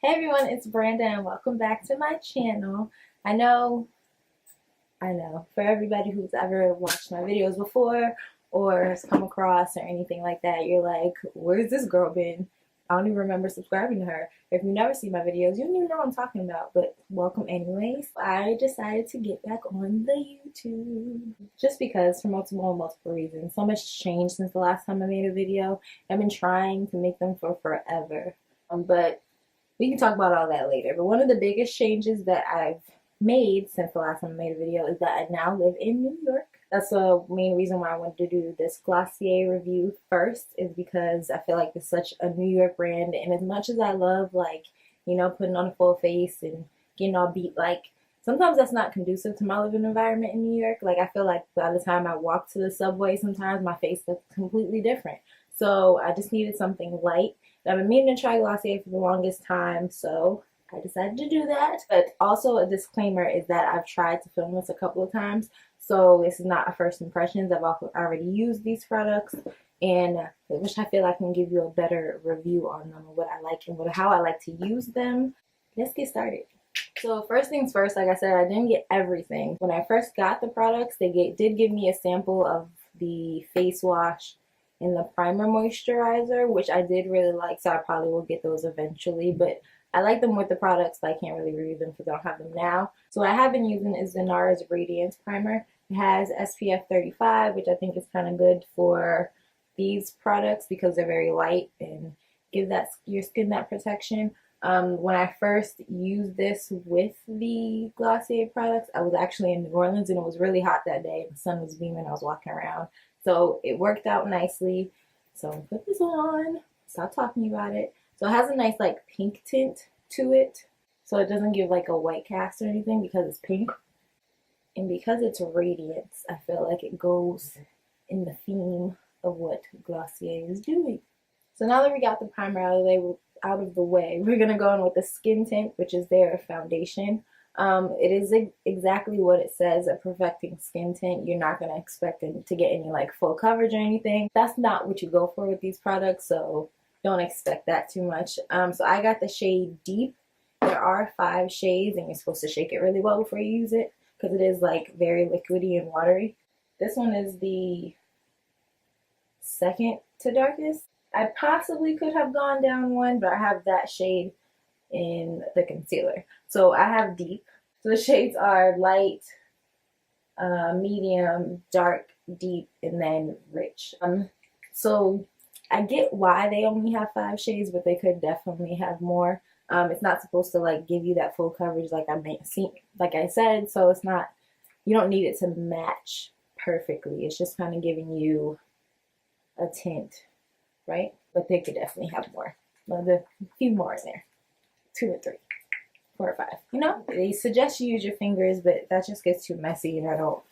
Hey everyone, it's Brenda and welcome back to my channel. I know, for everybody who's ever watched my videos before or has come across or anything like that, you're like, where's this girl been? I don't even remember subscribing to her. If you never see my videos, you don't even know what I'm talking about, but welcome anyways. I decided to get back on the YouTube just because for multiple reasons. So much changed since the last time I made a video. I've been trying to make them for forever, but we can talk about all that later. But one of the biggest changes that I've made since the last time I made a video is that I now live in New York. That's the main reason why I wanted to do this Glossier review first, is because I feel like it's such a New York brand, and as much as I love, like, you know, putting on a full face and getting all beat, like, sometimes that's not conducive to my living environment in New York. Like, I feel like by the time I walk to the subway, sometimes my face looks completely different. So I just needed something light. I've been meaning to try Glossier for the longest time, so I decided to do that. But also a disclaimer is that I've tried to film this a couple of times, so this is not a first impressions. I've already used these products, and which I feel I can give you a better review on them, what I like and how I like to use them. Let's get started. So first things first, like I said, I didn't get everything. When I first got the products, they did give me a sample of the face wash and the primer moisturizer, which I did really like, so I probably will get those eventually. But I like them with the products, but I can't really review them because I don't have them now. So what I have been using is the NARS Radiance primer. It has SPF 35, which I think is kind of good for these products because they're very light and give your skin that protection. When I first used this with the Glossier products, I was actually in New Orleans and it was really hot that day. The sun was beaming. I was walking around. So it worked out nicely. So I'm gonna put this on, stop talking about it. So it has a nice like pink tint to it. So it doesn't give like a white cast or anything because it's pink. And because it's Radiance, I feel like it goes in the theme of what Glossier is doing. So now that we got the primer out of the way, we're gonna go in with the skin tint, which is their foundation. It is exactly what it says, a perfecting skin tint. You're not going to expect it to get any like full coverage or anything. That's not what you go for with these products, so don't expect that too much. So I got the shade Deep. There are 5 shades and you're supposed to shake it really well before you use it because it is like very liquidy and watery. This one is the second to darkest. I possibly could have gone down one, but I have that shade in the concealer. So I have Deep. So the shades are light, medium, dark, deep, and then rich. So I get why they only have 5 shades, but they could definitely have more. It's not supposed to like give you that full coverage like I said, so it's not, you don't need it to match perfectly. It's just kind of giving you a tint, right? But they could definitely have more. Well, a few more in there. 2 or 3, 4 or 5. You know, they suggest you use your fingers, but that just gets too messy and I don't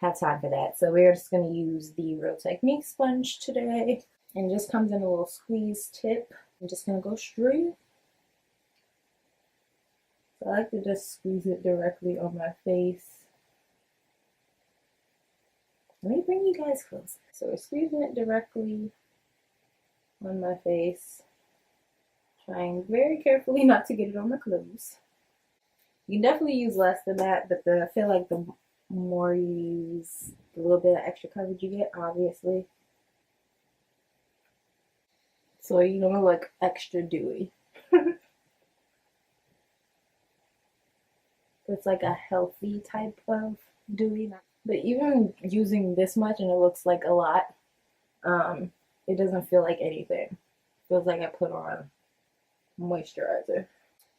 have time for that. So we're just going to use the Real Technique sponge today. And it just comes in a little squeeze tip. I'm just going to go straight. So I like to just squeeze it directly on my face. Let me bring you guys close. So we're squeezing it directly on my face. Trying very carefully not to get it on my clothes. You can definitely use less than that, but I feel like the more you use, the little bit of extra coverage you get, obviously. So you don't look extra dewy. It's like a healthy type of dewy. But even using this much and it looks like a lot, it doesn't feel like anything. It feels like I put on moisturizer.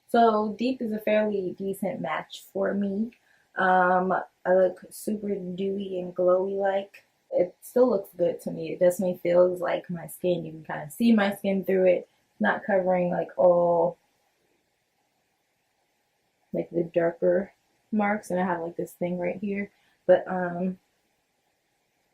So Deep is a fairly decent match for me. I look super dewy and glowy like. It still looks good to me. It definitely feels like my skin. You can kind of see my skin through it. It's not covering like all like the darker marks, and I have like this thing right here. But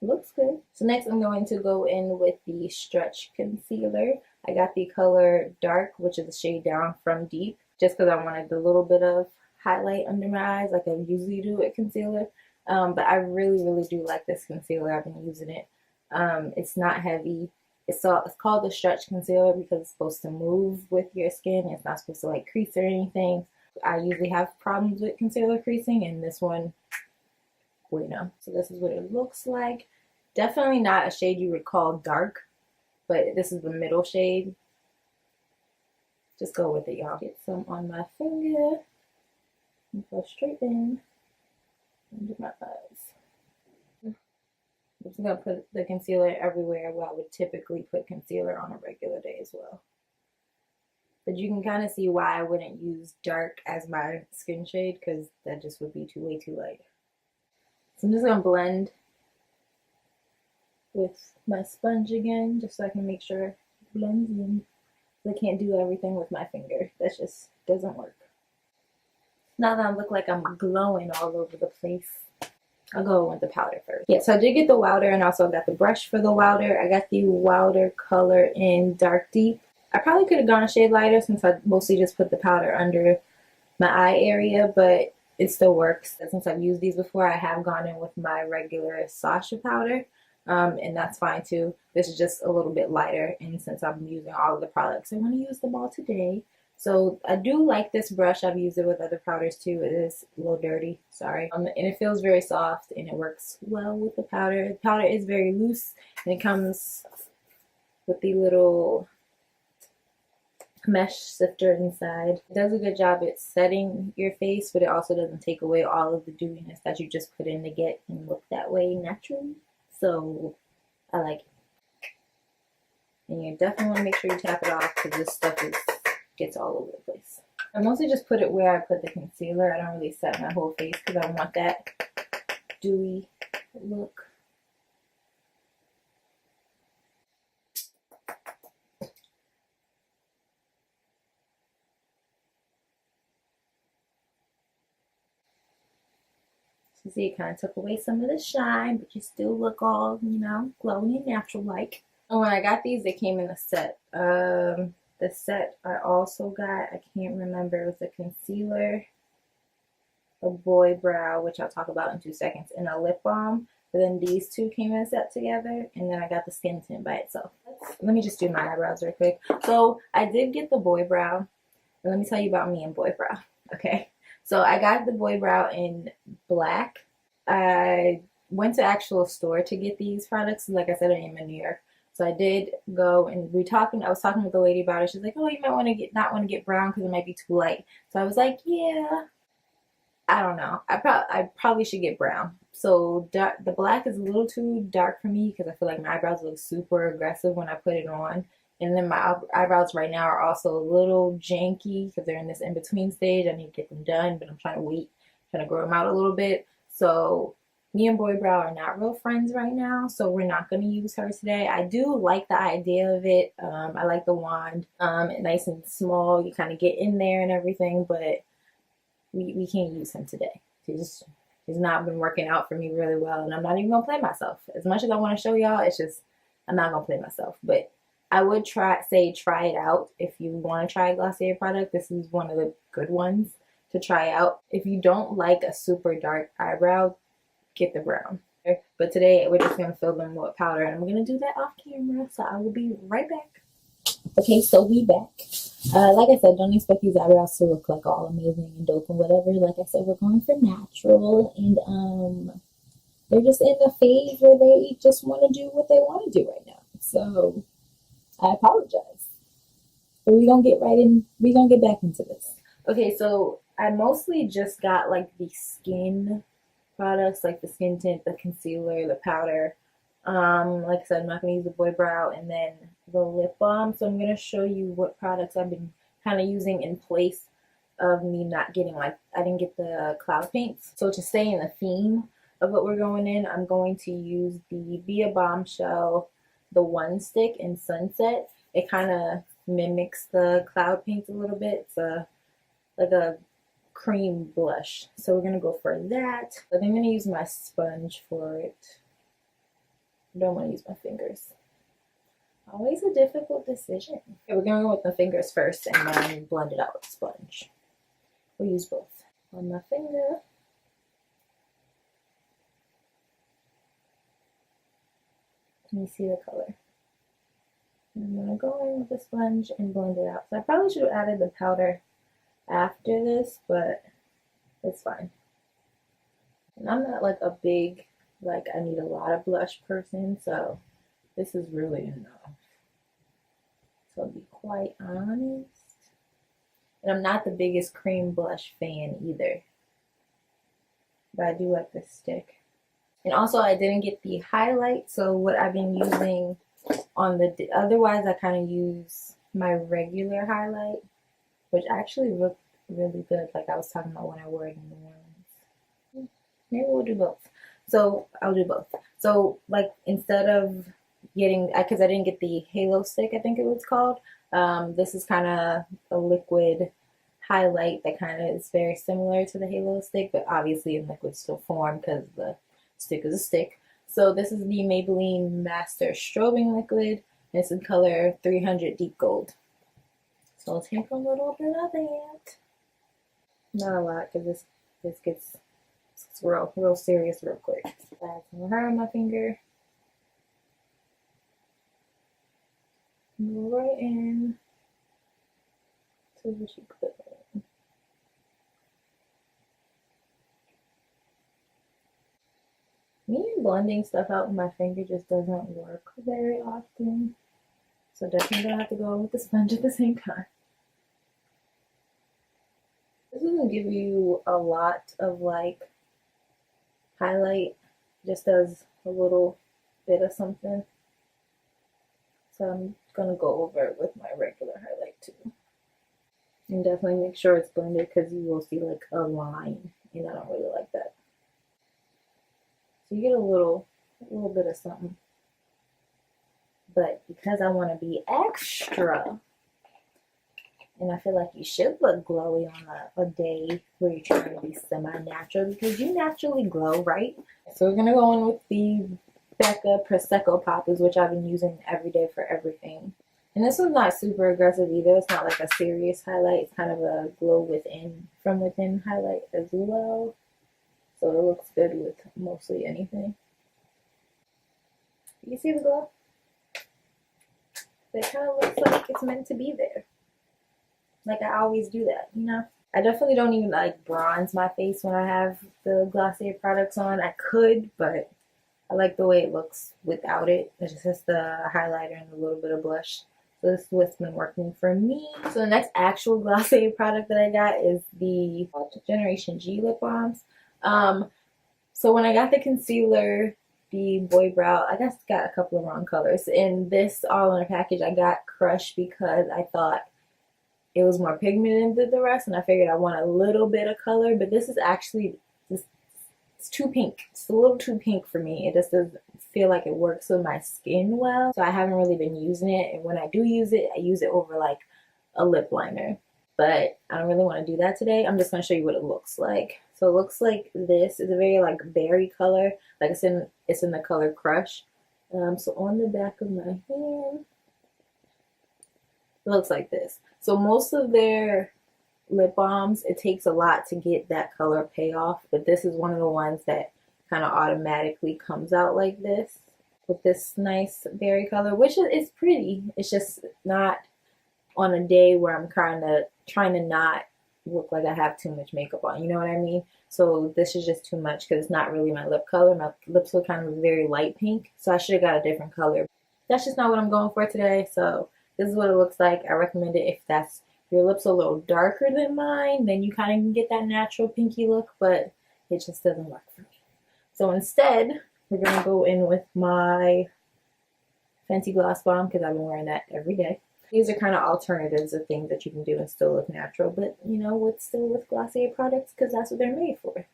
looks good. So next I'm going to go in with the Stretch Concealer. I got the color Dark, which is the shade down from Deep, just because I wanted a little bit of highlight under my eyes like I usually do with concealer. But I really do like this concealer. I've been using it. It's not heavy. It's called the stretch concealer because it's supposed to move with your skin. It's not supposed to like crease or anything. I usually have problems with concealer creasing, and this one, we know. So this is what it looks like. Definitely not a shade you would call dark, but this is the middle shade. Just go with it, y'all. Get some on my finger and go straight in under my eyes. I'm just gonna put the concealer everywhere where I would typically put concealer on a regular day as well. But you can kind of see why I wouldn't use dark as my skin shade, because that just would be way too light. So I'm just gonna blend with my sponge again, just so I can make sure it blends in. I can't do everything with my finger. That just doesn't work. Now that I look like I'm glowing all over the place, I'll go with the powder first. Yeah, so I did get the Wowder, and also got the brush for the Wowder. I got the Wowder color in Dark Deep. I probably could have gone a shade lighter since I mostly just put the powder under my eye area, but it still works. Since I've used these before, I have gone in with my regular Sasha powder, and that's fine too. This is just a little bit lighter, and since I'm using all of the products, I want to use them all today. So I do like this brush. I've used it with other powders too. It is a little dirty, sorry. And it feels very soft, and it works well with the powder. The powder is very loose, and it comes with the little mesh sifter inside. It does a good job at setting your face, but it also doesn't take away all of the dewiness that you just put in to get and look that way naturally. So I like it. And you definitely want to make sure you tap it off, because this stuff gets all over the place. I mostly just put it where I put the concealer. I don't really set my whole face because I don't want that dewy look. So see, it kind of took away some of the shine, but you still look all, you know, glowing and natural like. And when I got these, they came in a set. The set I also got, I can't remember, it was a concealer, a boy brow, which I'll talk about in 2 seconds, and a lip balm. But then these two came in a set together, and then I got the skin tint by itself. Let me just do my eyebrows real quick. So I did get the boy brow, and let me tell you about me and boy brow, okay? So I got the boy brow in black. I went to actual store to get these products. Like I said, I am in New York. So I did go, and I was talking with the lady about it. She's like, oh, you might want to not want to get brown because it might be too light. So I was like, yeah, I don't know. I probably should get brown. So the black is a little too dark for me because I feel like my eyebrows look super aggressive when I put it on. And then my eyebrows right now are also a little janky because they're in this in-between stage. I need to get them done, but I'm trying to wait, trying to grow them out a little bit. So me and boy brow are not real friends right now, so we're not going to use her today. I do like the idea of it. I like the wand, nice and small. You kind of get in there and everything, but we can't use him today. He's not been working out for me really well, and I'm not even going to play myself. As much as I want to show y'all, it's just I'm not going to play myself. But I would try it out if you want to try a Glossier product. This is one of the good ones to try out. If you don't like a super dark eyebrow, get the brown. But today we're just going to fill them with powder, and I'm going to do that off camera, so I will be right back. Okay, so we back. Like I said, don't expect these eyebrows to look like all amazing and dope and whatever. Like I said, we're going for natural, and they're just in a phase where they just want to do what they want to do right now. So I apologize. But we're going to get we're going to get back into this. Okay, so I mostly just got like the skin products, like the skin tint, the concealer, the powder. Like I said, I'm not going to use the boy brow, and then the lip balm. So I'm going to show you what products I've been kind of using in place of me not getting, like, I didn't get the cloud paints. So to stay in the theme of what we're going in, I'm going to use the Bombshell, the One Stick in Sunset. It kind of mimics the cloud paints a little bit. It's like a cream blush. So we're going to go for that. But I'm going to use my sponge for it. I don't want to use my fingers. Always a difficult decision. Okay, we're going to go with my fingers first and then blend it out with the sponge. We'll use both. On my finger. Can you see the color? I'm gonna go in with a sponge and blend it out. So I probably should have added the powder after this, but it's fine. And I'm not like a big, like I need a lot of blush person, so this is really enough. So to be quite honest. And I'm not the biggest cream blush fan either, but I do like this stick. And also I didn't get the highlight, so what I've been using on the, otherwise I kind of use my regular highlight, which actually looked really good, like I was talking about when I wore it in the mornings. Maybe we'll do both. So I'll do both. So like instead of getting, because I didn't get the halo stick, I think it was called, this is kind of a liquid highlight that kind of is very similar to the halo stick, but obviously in liquid still form because the stick is a stick. So this is the Maybelline Master Strobing Liquid. It's in color 300 Deep Gold. So I'll take a little bit of that. Not a lot, because this gets real serious real quick. So I have some of her on my finger. Go right in to the cheek clip. Me blending stuff out with my finger just doesn't work very often. So definitely gonna have to go with the sponge at the same time. This doesn't give you a lot of like highlight, just does a little bit of something. So I'm gonna go over it with my regular highlight too. And definitely make sure it's blended because you will see like a line, and I don't really like that. So you get a little bit of something. But because I want to be extra, and I feel like you should look glowy on a day where you're trying to be semi-natural, because you naturally glow, right? So we're going to go in with the Becca Prosecco Poppers, which I've been using every day for everything. And this one's not super aggressive either. It's not like a serious highlight. It's kind of a glow within, from within highlight as well. So it looks good with mostly anything. You see the glow? It kind of looks like it's meant to be there. Like I always do that, you know? I definitely don't even like bronze my face when I have the Glossier products on. I could, but I like the way it looks without it. It's just the highlighter and a little bit of blush. So this is what's been working for me. So the next actual Glossier product that I got is the Generation G lip balms. So when I got the concealer, the Boy Brow, I guess got a couple of wrong colors. And this all in a package, I got crushed because I thought it was more pigmented than the rest, and I figured I want a little bit of color, but this is actually just, it's too pink. It's a little too pink for me. It just doesn't feel like it works with my skin well, so I haven't really been using it. And when I do use it, I use it over like a lip liner, but I don't really want to do that today. I'm just going to show you what it looks like. So it looks like this. It's a very like berry color, like it's in the color Crush. So on the back of my hand, it looks like this. So most of their lip balms, it takes a lot to get that color payoff, but this is one of the ones that kind of automatically comes out like this with this nice berry color, which is pretty. It's just not on a day where I'm trying to not look like I have too much makeup on, you know what I mean? So this is just too much because it's not really my lip color. My lips look kind of very light pink, so I should have got a different color. That's just not what I'm going for today, so this is what it looks like. I recommend it if that's your lips a little darker than mine, then you kind of can get that natural pinky look, but it just doesn't work for me. So instead, we're going to go in with my Fenty Gloss Bomb because I've been wearing that every day. These are kind of alternatives of things that you can do and still look natural, but you know, still with Glossier products because that's what they're made for.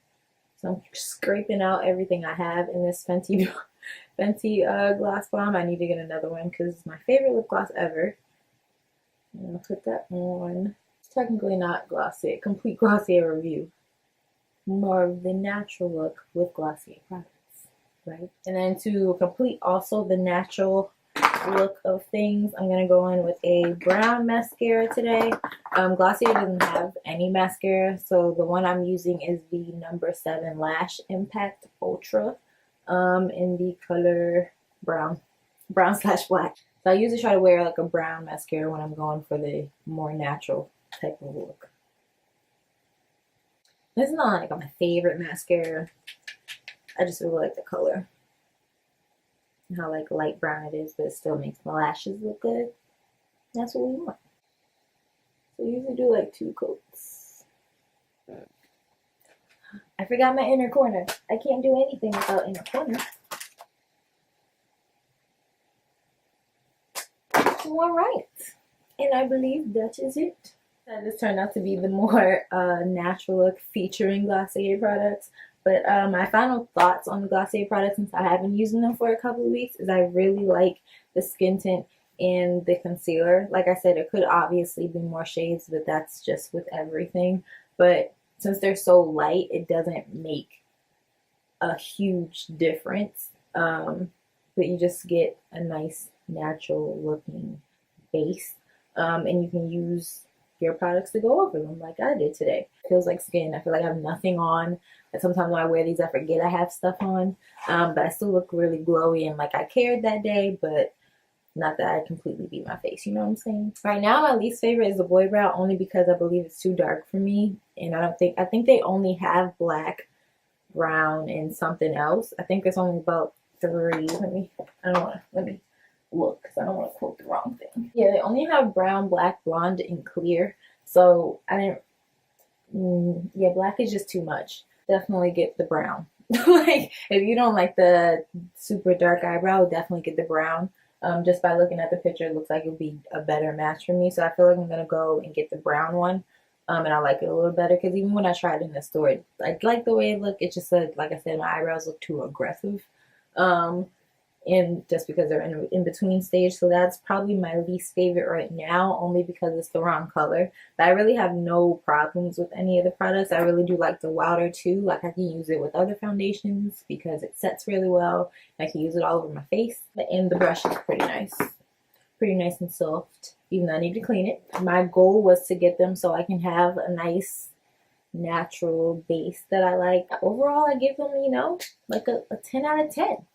So I'm scraping out everything I have in this Fenty Gloss Bomb. I need to get another one because it's my favorite lip gloss ever. And I'll put that on. It's technically not Glossier, complete Glossier review. More of the natural look with Glossier products, right? And then to complete also the natural look of things, I'm going to go in with a brown mascara today. Glossier doesn't have any mascara, so the one I'm using is the No.7 Lash Impact Ultra in the color brown/black. So I usually try to wear like a brown mascara when I'm going for the more natural type of look. This is not like my favorite mascara. I just really like the color. And how like light brown it is, but it still makes my lashes look good. That's what we want. So I usually do like 2 coats. I forgot my inner corner. I can't do anything without inner corner. Alright. And I believe that is it. This turned out to be the more natural look featuring Glossier products. But my final thoughts on the Glossier products, since I have been using them for a couple of weeks, is I really like the skin tint and the concealer. Like I said, it could obviously be more shades, but that's just with everything. But since they're so light, it doesn't make a huge difference. But you just get a nice natural looking base. And you can use your products to go over them like I did today. It feels like skin. I feel like I have nothing on. And sometimes when I wear these, I forget I have stuff on. But I still look really glowy and like I cared that day, but not that I completely beat my face, you know what I'm saying? Right now, my least favorite is the Boy Brow, only because I believe it's too dark for me. And I think they only have black, brown, and something else. I think there's only about 3. Let me look, because I don't want to quote the wrong thing. Yeah, they only have brown, black, blonde, and clear. So I didn't, yeah, black is just too much. Definitely get the brown. Like, if you don't like the super dark eyebrow, definitely get the brown. Just by looking at the picture, it looks like it would be a better match for me. So I feel like I'm going to go and get the brown one. And I like it a little better, because even when I tried it in the store, I like the way it looked. It just said, like I said, my eyebrows look too aggressive. And just because they're in between stage. So that's probably my least favorite right now, only because it's the wrong color. But I really have no problems with any of the products. I really do like the Wowder too. Like, I can use it with other foundations because it sets really well. I can use it all over my face. And the brush is pretty nice. Pretty nice and soft, even though I need to clean it. My goal was to get them so I can have a nice natural base that I like. Overall, I give them, you know, like a 10 out of 10.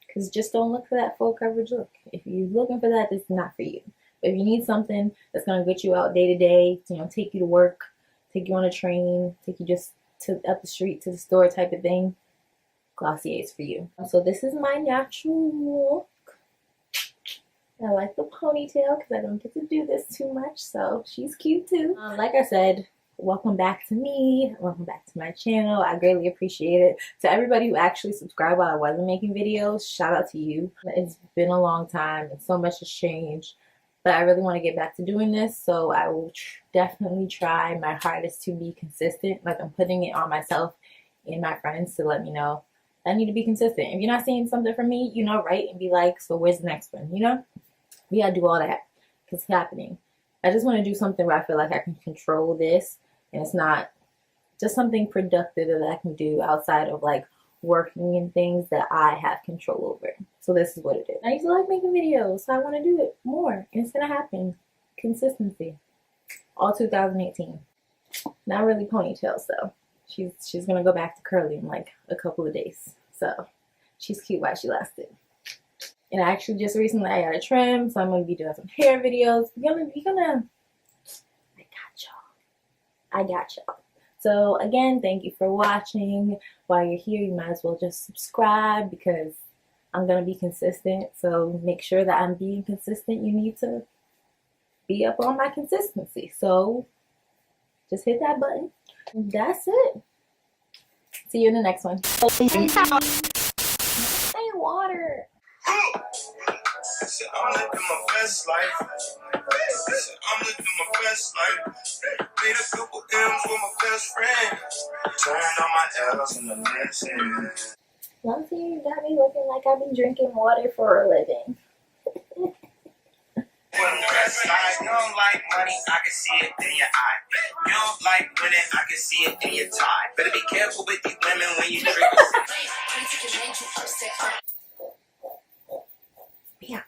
Because just don't look for that full coverage look. If you're looking for that, it's not for you. But if you need something that's going to get you out day to day, you know, take you to work, take you on a train, take you just to up the street to the store type of thing, Glossier is for you. So this is my natural look. I like the ponytail because I don't get to do this too much, so she's cute too. Like I said, welcome back to me. Welcome back to my channel. I greatly appreciate it. To everybody who actually subscribed while I wasn't making videos, shout out to you. It's been a long time and so much has changed, but I really want to get back to doing this, so I will definitely try my hardest to be consistent. Like, I'm putting it on myself and my friends to let me know I need to be consistent. If you're not seeing something from me, you know, write and be like, so where's the next one, you know? We gotta do all that because it's happening. I just want to do something where I feel like I can control this, and it's not just something productive that I can do outside of like working and things that I have control over. So this is what it is. I used to like making videos, so I want to do it more, and it's gonna happen. Consistency, all 2018. Not really ponytails though. She's gonna go back to curly in like a couple of days, so she's cute while she lasted. And I actually just recently I got a trim, so I'm gonna be doing some hair videos. I got y'all. So again, thank you for watching. While you're here, you might as well just subscribe, because I'm gonna be consistent. So make sure that I'm being consistent. You need to be up on my consistency. So just hit that button. That's it. See you in the next one. Hey, water. I'm living my best life. I'm living my best life. Made a couple M's with my best friend. Turned on my L's in the next end. Lumpy, you got me looking like I've been drinking water for a living. You don't like money, I can see it in your eye. You don't like winning, I can see it in your tie. Better be careful with these women when you drink. Yeah.